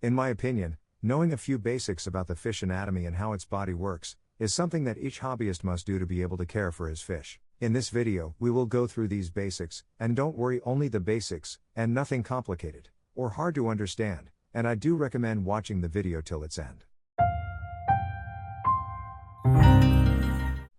In my opinion, knowing a few basics about the fish anatomy and how its body works is something that each hobbyist must do to be able to care for his fish. In this video, we will go through these basics, and don't worry, only the basics, and nothing complicated or hard to understand, and I do recommend watching the video till its end.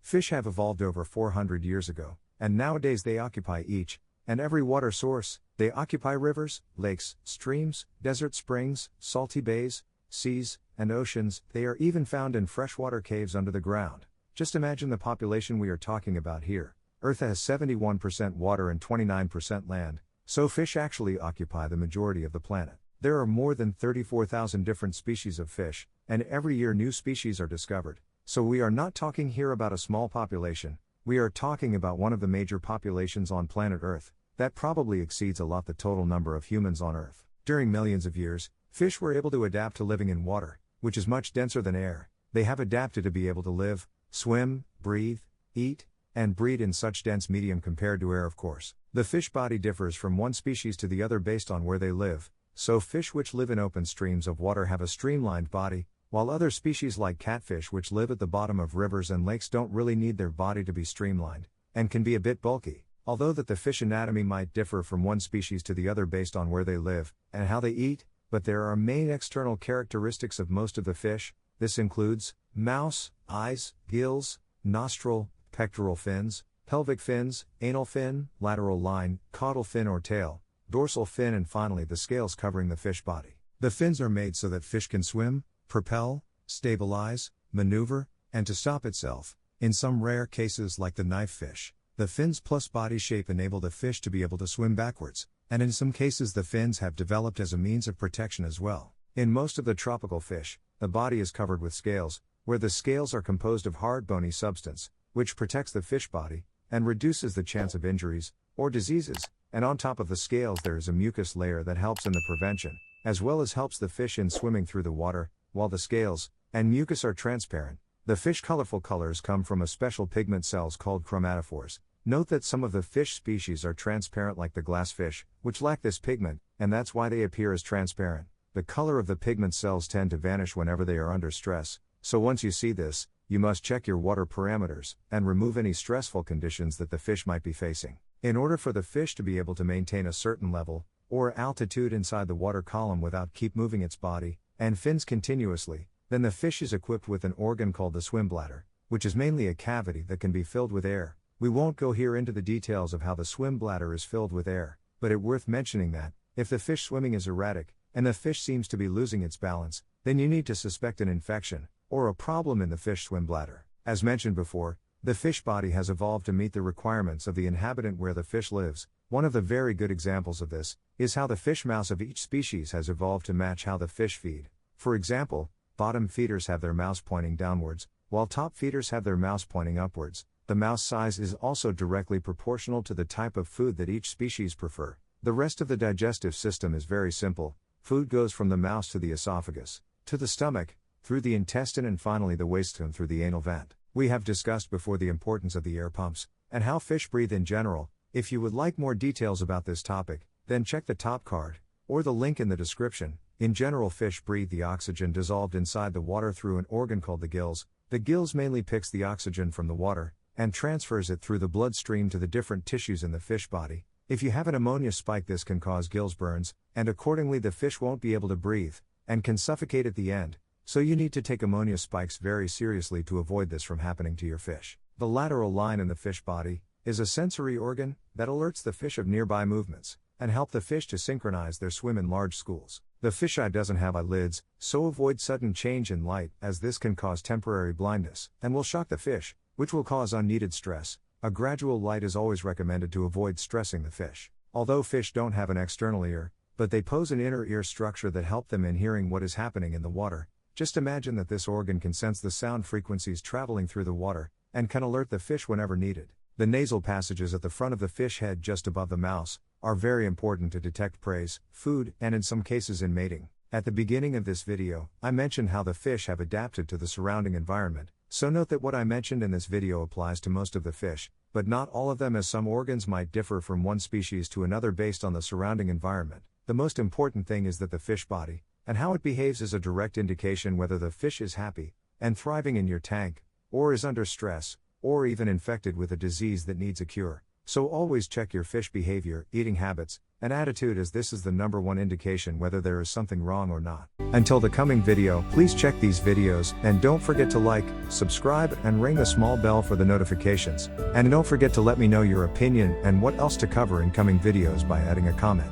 Fish have evolved over 400 years ago, and nowadays they occupy each and every water source. They occupy rivers, lakes, streams, desert springs, salty bays, seas, and oceans. They are even found in freshwater caves under the ground. Just imagine the population we are talking about here. Earth has 71% water and 29% land, so fish actually occupy the majority of the planet. There are more than 34,000 different species of fish, and every year new species are discovered. So we are not talking here about a small population, we are talking about one of the major populations on planet Earth, that probably exceeds a lot the total number of humans on Earth. During millions of years, fish were able to adapt to living in water, which is much denser than air. They have adapted to be able to live, swim, breathe, eat, and breed in such dense medium compared to air, of course. The fish body differs from one species to the other based on where they live, so fish which live in open streams of water have a streamlined body, while other species like catfish which live at the bottom of rivers and lakes don't really need their body to be streamlined, and can be a bit bulky. Although that the fish anatomy might differ from one species to the other based on where they live, and how they eat, but there are main external characteristics of most of the fish. This includes mouth, eyes, gills, nostril, pectoral fins, pelvic fins, anal fin, lateral line, caudal fin or tail, dorsal fin, and finally the scales covering the fish body. The fins are made so that fish can swim, propel, stabilize, maneuver, and to stop itself. In some rare cases like the knife fish, the fins plus body shape enable the fish to be able to swim backwards, and in some cases the fins have developed as a means of protection as well. In most of the tropical fish, the body is covered with scales, where the scales are composed of hard bony substance, which protects the fish body, and reduces the chance of injuries, or diseases, and on top of the scales there is a mucus layer that helps in the prevention, as well as helps the fish in swimming through the water. While the scales and mucus are transparent, the fish colorful colors come from a special pigment cells called chromatophores. Note that some of the fish species are transparent like the glassfish, which lack this pigment, and that's why they appear as transparent. The color of the pigment cells tend to vanish whenever they are under stress, so once you see this, you must check your water parameters, and remove any stressful conditions that the fish might be facing. In order for the fish to be able to maintain a certain level, or altitude inside the water column without keep moving its body and fins continuously, then the fish is equipped with an organ called the swim bladder, which is mainly a cavity that can be filled with air. We won't go here into the details of how the swim bladder is filled with air, but it's worth mentioning that, if the fish swimming is erratic, and the fish seems to be losing its balance, then you need to suspect an infection, or a problem in the fish swim bladder. As mentioned before, the fish body has evolved to meet the requirements of the inhabitant where the fish lives. One of the very good examples of this is how the fish mouths of each species has evolved to match how the fish feed. For example, bottom feeders have their mouths pointing downwards, while top feeders have their mouths pointing upwards. The mouth size is also directly proportional to the type of food that each species prefer. The rest of the digestive system is very simple. Food goes from the mouth to the esophagus, to the stomach, through the intestine, and finally the waistline through the anal vent. We have discussed before the importance of the air pumps, and how fish breathe in general. If you would like more details about this topic, then check the top card, or the link in the description. In general, fish breathe the oxygen dissolved inside the water through an organ called the gills. The gills mainly picks the oxygen from the water, and transfers it through the bloodstream to the different tissues in the fish body. If you have an ammonia spike, this can cause gills burns, and accordingly the fish won't be able to breathe, and can suffocate at the end. So you need to take ammonia spikes very seriously to avoid this from happening to your fish. The lateral line in the fish body is a sensory organ that alerts the fish of nearby movements, and help the fish to synchronize their swim in large schools. The fish eye doesn't have eyelids, so avoid sudden change in light, as this can cause temporary blindness, and will shock the fish, which will cause unneeded stress. A gradual light is always recommended to avoid stressing the fish. Although fish don't have an external ear, but they pose an inner ear structure that help them in hearing what is happening in the water. Just imagine that this organ can sense the sound frequencies traveling through the water, and can alert the fish whenever needed. The nasal passages at the front of the fish head just above the mouth are very important to detect prey, food, and in some cases in mating. At the beginning of this video, I mentioned how the fish have adapted to the surrounding environment, so note that what I mentioned in this video applies to most of the fish, but not all of them, as some organs might differ from one species to another based on the surrounding environment. The most important thing is that the fish body and how it behaves is a direct indication whether the fish is happy and thriving in your tank, or is under stress, or even infected with a disease that needs a cure. So always check your fish behavior, eating habits, and attitude, as this is the #1 indication whether there is something wrong or not. Until the coming video, please check these videos, and don't forget to like, subscribe, and ring the small bell for the notifications. And don't forget to let me know your opinion and what else to cover in coming videos by adding a comment.